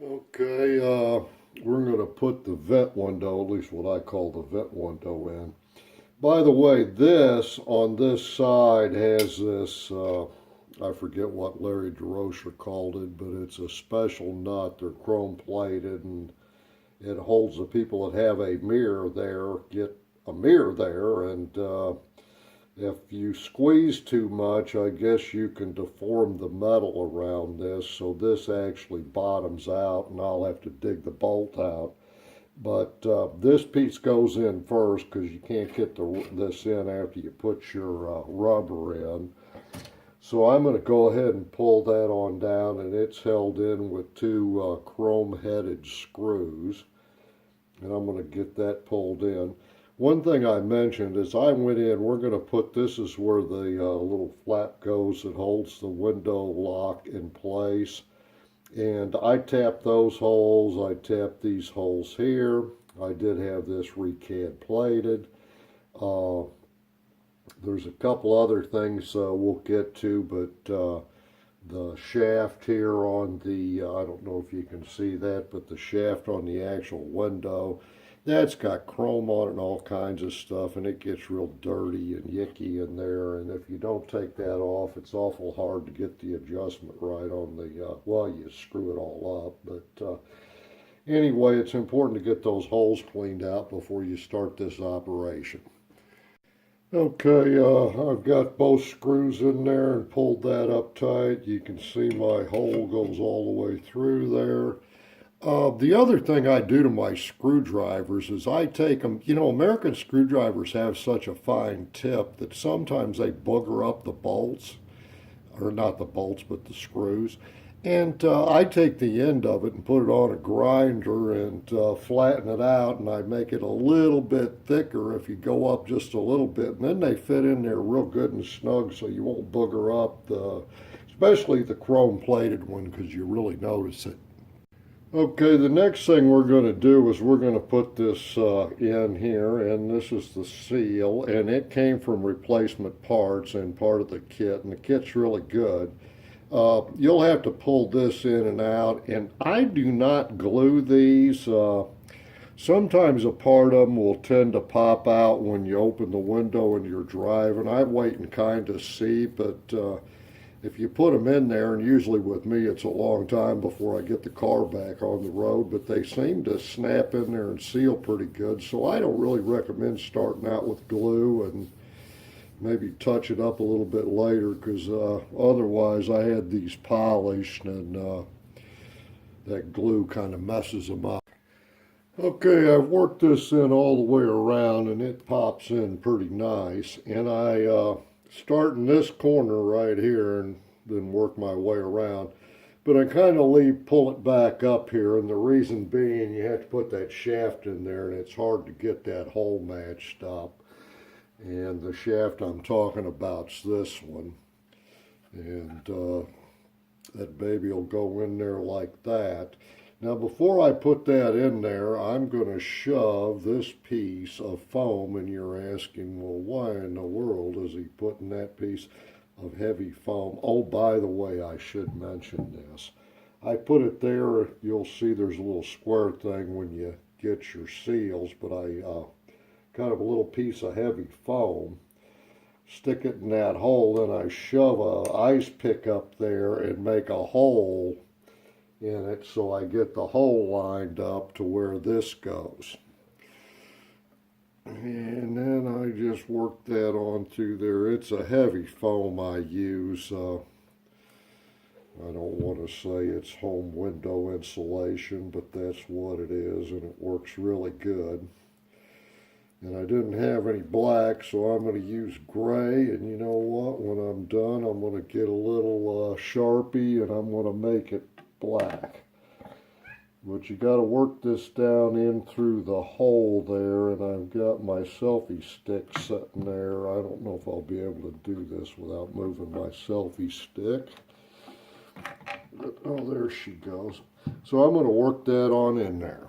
Okay, we're going to put the vent window, at least what I call the vent window in. By the way, this on this side has this, I forget what Larry DeRocher called it, but it's a special nut. They're chrome plated and it holds the people that have a mirror there, get a mirror there, and if you squeeze too much, I guess you can deform the metal around this, so this actually bottoms out, and I'll have to dig the bolt out. But this piece goes in first because you can't get this in after you put your rubber in. So I'm going to go ahead and pull that on down, and it's held in with two chrome-headed screws. And I'm going to get that pulled in. One thing I mentioned is I went in, we're going to put, this is where the little flap goes that holds the window lock in place. And I tapped those holes, I tapped these holes here. I did have this recad plated. There's a couple other things we'll get to, but the shaft here on the, I don't know if you can see that, but the shaft on the actual window, that's got chrome on it and all kinds of stuff, and it gets real dirty and yicky in there, and if you don't take that off, it's awful hard to get the adjustment right on the, well, you screw it all up, but anyway, it's important to get those holes cleaned out before you start this operation. Okay, I've got both screws in there and pulled that up tight. You can see my hole goes all the way through there. The other thing I do to my screwdrivers is I take them, you know, American screwdrivers have such a fine tip that sometimes they booger up the bolts, or not the bolts, but the screws. And I take the end of it and put it on a grinder and flatten it out, and I make it a little bit thicker if you go up just a little bit. And then they fit in there real good and snug so you won't booger up especially the chrome plated one because you really notice it. Okay, the next thing we're going to do is we're going to put this in here, and this is the seal, and it came from replacement parts and part of the kit, and the kit's really good. You'll have to pull this in and out, and I do not glue these. Sometimes a part of them will tend to pop out when you open the window and you're driving. I wait and kind of see, but if you put them in there, and usually with me it's a long time before I get the car back on the road, but they seem to snap in there and seal pretty good, so I don't really recommend starting out with glue and maybe touch it up a little bit later because otherwise I had these polished and that glue kind of messes them up. Okay, I've worked this in all the way around and it pops in pretty nice, and I start in this corner right here and then work my way around. But I kind of pull it back up here, and the reason being you have to put that shaft in there and it's hard to get that hole matched up. And the shaft I'm talking about's this one. And that baby will go in there like that. Now before I put that in there, I'm going to shove this piece of foam, and you're asking, well, why in the world is he putting that piece of heavy foam? Oh, by the way, I should mention this. I put it there, you'll see there's a little square thing when you get your seals, but I kind of a little piece of heavy foam, stick it in that hole, then I shove a ice pick up there and make a hole in it so I get the hole lined up to where this goes. And then I just work that on through there. It's a heavy foam I use. I don't want to say it's home window insulation, but that's what it is, and it works really good. And I didn't have any black, so I'm going to use gray. And you know what? When I'm done, I'm going to get a little Sharpie and I'm going to make it black. But you got to work this down in through the hole there, and I've got my selfie stick sitting there. I don't know if I'll be able to do this without moving my selfie stick. But, oh, there she goes. So I'm going to work that on in there.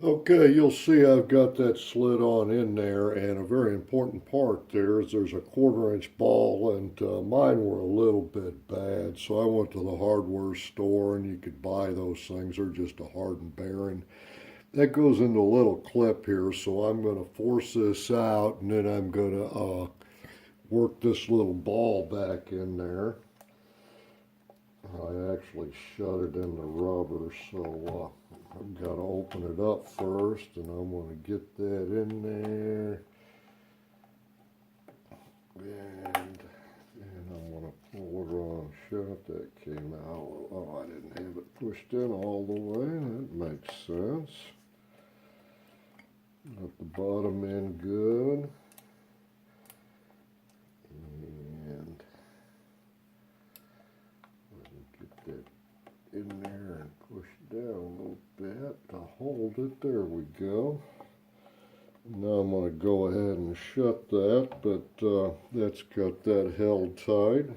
Okay, you'll see I've got that slid on in there, and a very important part there is there's a 1/4 inch ball, and mine were a little bit bad, so I went to the hardware store and you could buy those things. They're just a hardened bearing. That goes into a little clip here, so I'm going to force this out, and then I'm going to work this little ball back in there. I actually shut it in the rubber, so I've got to open it up first, and I'm going to get that in there. And I'm going to pull it on shut. That came out. Oh, I didn't have it pushed in all the way. That makes sense. Got the bottom end good. And let me get that in there and push down a little bit to hold it. There we go. Now I'm going to go ahead and shut that, but that's got that held tight.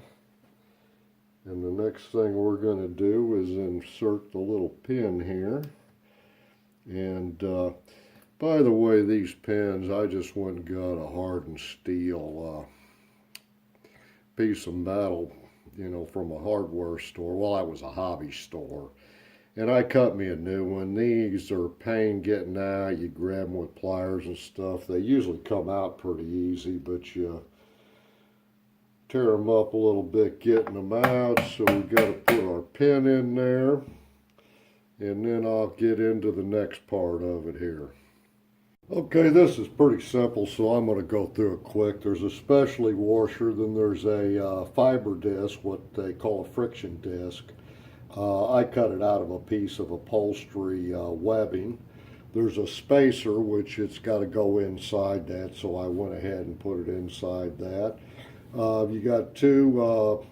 And the next thing we're going to do is insert the little pin here. And by the way, these pins, I just went and got a hardened steel piece of metal, you know, from a hardware store. Well, that was a hobby store. And I cut me a new one. These are a pain getting out. You grab them with pliers and stuff. They usually come out pretty easy, but you tear them up a little bit getting them out. So we've got to put our pin in there. And then I'll get into the next part of it here. Okay, this is pretty simple, so I'm going to go through it quick. There's a specialty washer, then there's a fiber disc, what they call a friction disc. I cut it out of a piece of upholstery webbing. There's a spacer, which it's got to go inside that, so I went ahead and put it inside that. You got two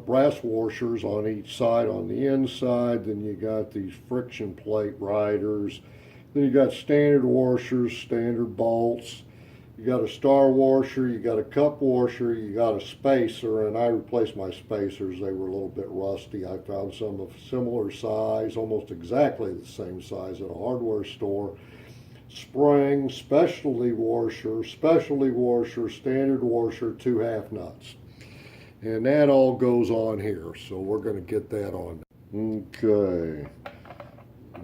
brass washers on each side on the inside, then you got these friction plate riders. Then you got standard washers, standard bolts. You got a star washer, you got a cup washer, you got a spacer, and I replaced my spacers. They were a little bit rusty. I found some of similar size, almost exactly the same size at a hardware store. Spring, specialty washer, standard washer, 2 half nuts. And that all goes on here, so we're going to get that on. Okay.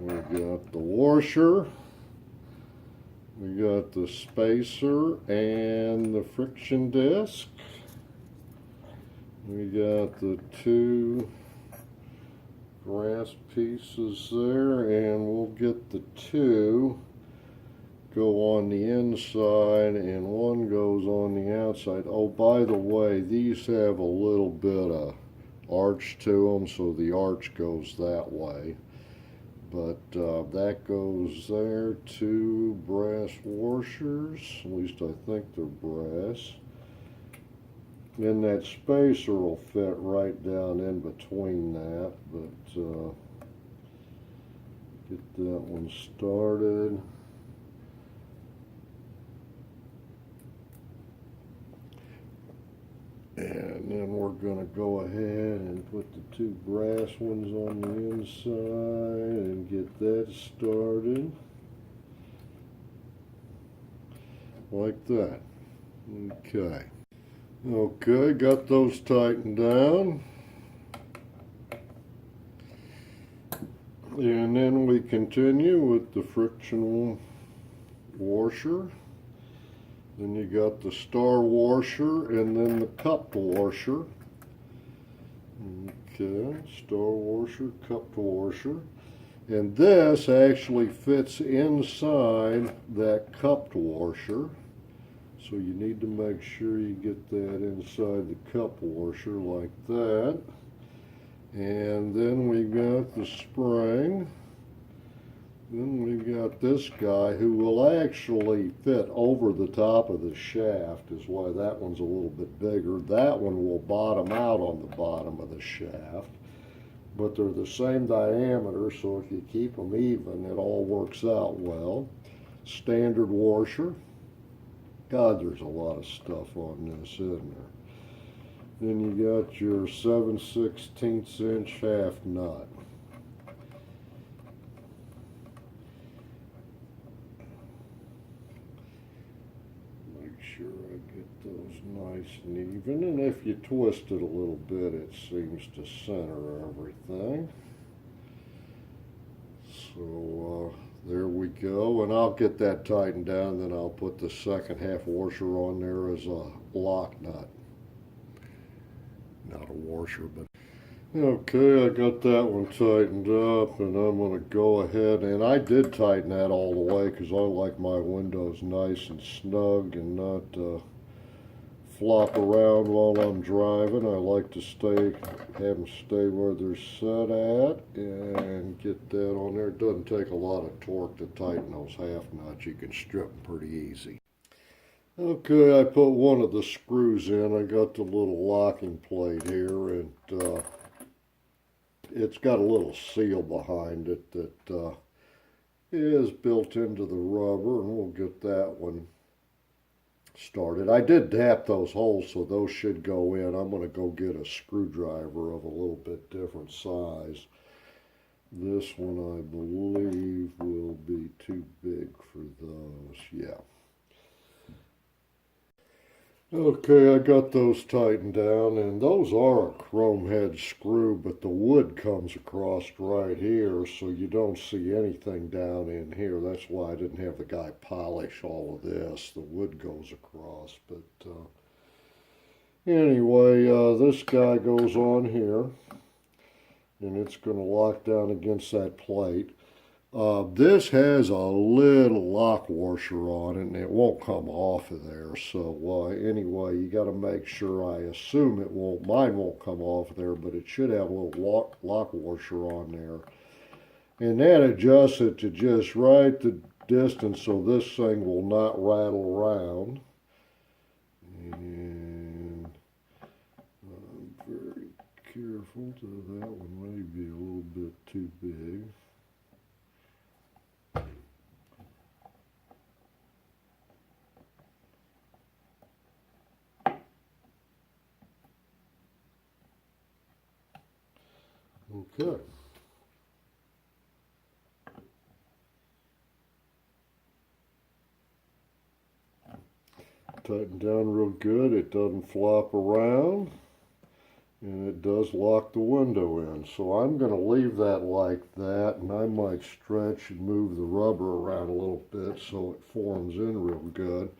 We got the washer, we got the spacer and the friction disc. We got the 2 brass pieces there, and we'll get the 2 go on the inside and 1 goes on the outside. Oh, by the way, these have a little bit of arch to them, so the arch goes that way. But that goes there, 2 brass washers, at least I think they're brass. Then that spacer will fit right down in between that, but get that one started. And then we're going to go ahead and put the 2 brass ones on the inside and get that started. Like that. Okay. Okay, got those tightened down. And then we continue with the friction washer. Then you got the star washer and then the cupped washer. Okay, star washer, cupped washer. And this actually fits inside that cupped washer. So you need to make sure you get that inside the cupped washer like that. And then we got the spring. Then we've got this guy who will actually fit over the top of the shaft, is why that one's a little bit bigger. That one will bottom out on the bottom of the shaft, but they're the same diameter, so if you keep them even, it all works out well. Standard washer. God, there's a lot of stuff on this, isn't there? Then you got your 7/16 inch half nut. nice and even, and if you twist it a little bit, it seems to center everything. So there we go, and I'll get that tightened down, then I'll put the second half washer on there as a lock nut. Not a washer, but okay, I got that one tightened up, and I'm going to go ahead, and I did tighten that all the way because I like my windows nice and snug and not flop around while I'm driving. I like to have them stay where they're set at and get that on there. It doesn't take a lot of torque to tighten those half nuts. You can strip them pretty easy. Okay, I put one of the screws in. I got the little locking plate here, and it's got a little seal behind it that is built into the rubber, and we'll get that one started. I did dap those holes, so those should go in. I'm going to go get a screwdriver of a little bit different size. This one, I believe, will be too big for those. Yeah. Okay, I got those tightened down, and those are a chrome head screw, but the wood comes across right here, so you don't see anything down in here. That's why I didn't have the guy polish all of this. The wood goes across, but anyway, this guy goes on here, and it's going to lock down against that plate. This has a little lock washer on it, and it won't come off of there. So anyway, you got to make sure. I assume it won't. Mine won't come off there, but it should have a little lock washer on there, and that adjusts it to just right the distance so this thing will not rattle around. And I'm very careful. That one may be a little bit too big. Okay. Tighten down real good. It doesn't flop around, and it does lock the window in. So I'm going to leave that like that, and I might stretch and move the rubber around a little bit so it forms in real good.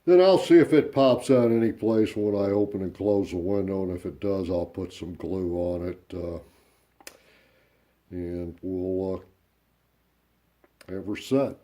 Then I'll see if it pops out any place when I open and close the window, and if it does, I'll put some glue on it. And we'll have her set.